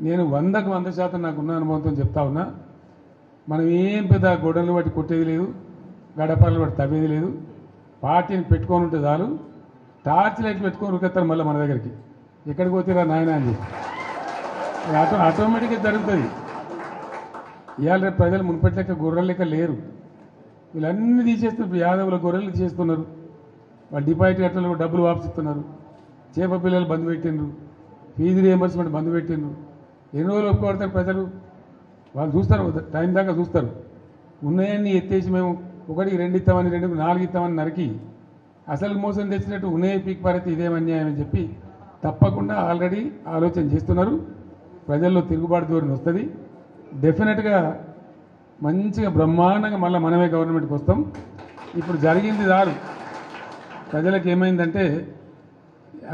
నేను 100కు 100% నాకున్న అనుభవంతో చెప్తా ఉన్నా. మనం ఏం పెద్ద గొడవలు బట్టి కొట్టేది లేదు, గడపలు బట్టి తవ్వేది లేదు. పార్టీని పెట్టుకొని ఉంటే చాలు, టార్చ్ లైట్లు పెట్టుకొని ఉరికెత్తారు మళ్ళీ మన దగ్గరికి. ఎక్కడికి పోతారా నాయన అని ఆటోమేటిక్గా జరుగుతుంది. ఇవాళ రేపు ప్రజలు మున్పటి లెక్క గొర్రెల లెక్క లేరు. వీళ్ళన్నీ తీసేస్తున్నారు. యాదవుల గొర్రెలు తీసేస్తున్నారు. వాళ్ళు డిపాజిట్ కట్టలు డబ్బులు వాపసిస్తున్నారు. చేప పిల్లలు బంద్ పెట్టిండ్రు, ఫీజు రియంబర్స్మెంట్ బంద్ పెట్టిండ్రు. ఎన్ని రోజులు ఒప్పుకోబడతారు ప్రజలు? వాళ్ళు చూస్తారు, టైం దాకా చూస్తారు. ఉన్నాయన్నీ ఎత్తేసి మేము 1, 2 ఇస్తామని 2కు 4 ఇస్తామని నరికి అసలు మోసం తెచ్చినట్టు ఉన్నాయే పీక్ పారైతే ఇదేం అన్యాయం అని చెప్పి తప్పకుండా ఆల్రెడీ ఆలోచన చేస్తున్నారు. ప్రజల్లో తిరుగుబాటు ధోరణి వస్తుంది. డెఫినెట్గా మంచిగా బ్రహ్మాండంగా మళ్ళీ మనమే గవర్నమెంట్కి వస్తాం. ఇప్పుడు జరిగింది చాలు. ప్రజలకు ఏమైందంటే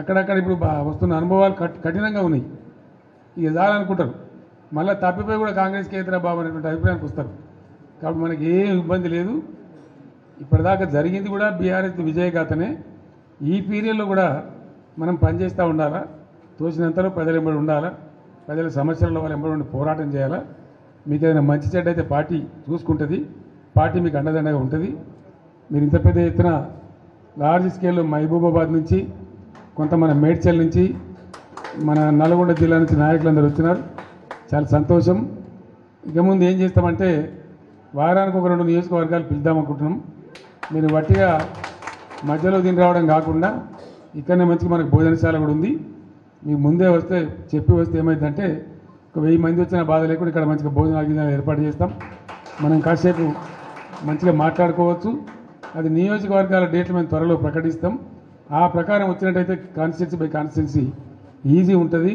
అక్కడక్కడ ఇప్పుడు వస్తున్న అనుభవాలు కఠినంగా ఉన్నాయి. ఇక చాలనుకుంటారు. మళ్ళీ తప్పిపోయి కూడా కాంగ్రెస్కి ఏతరా బాబు అనేటువంటి అభిప్రాయానికి వస్తారు. కాబట్టి మనకి ఏం ఇబ్బంది లేదు. ఇప్పటిదాకా జరిగింది కూడా బీఆర్ఎస్ విజయగాథనే. ఈ పీరియడ్లో కూడా మనం పనిచేస్తూ ఉండాలా, తోచినంతలో ప్రజలు ఎంబడి ఉండాలా, ప్రజల సమస్యలలో వాళ్ళు ఎంబడి ఉండి పోరాటం చేయాలా. మీకు ఏదైనా మంచి చెడ్డ అయితే పార్టీ చూసుకుంటుంది, పార్టీ మీకు అండదండగా ఉంటుంది. మీరు ఇంత పెద్ద ఎత్తున లార్జ్ స్కేల్లో మహబూబాబాద్ నుంచి, కొంత మన మేడ్చల్ నుంచి, మన నల్గొండ జిల్లా నుంచి నాయకులందరూ వచ్చినారు. చాలా సంతోషం. ఇక ముందు ఏం చేస్తామంటే వారానికి 1-2 నియోజకవర్గాలు పిలుద్దామనుకుంటున్నాం. మీరు వట్టిగా మధ్యలో దీని రావడం కాకుండా ఇక్కడనే మంచిగా మనకు భోజనశాల కూడా ఉంది. మీకు ముందే వస్తే చెప్పి వస్తే ఏమైందంటే 1000 మంది వచ్చిన బాధ లేకుండా ఇక్కడ మంచిగా భోజనాలు ఏర్పాటు చేస్తాం. మనం కాసేపు మంచిగా మాట్లాడుకోవచ్చు. అది నియోజకవర్గాల డేట్లు మేము త్వరలో ప్రకటిస్తాం. ఆ ప్రకారం వచ్చినట్టయితే కాన్స్టిట్యున్సీ బై కాన్స్టిట్యున్సీ ఈజీ ఉంటుంది.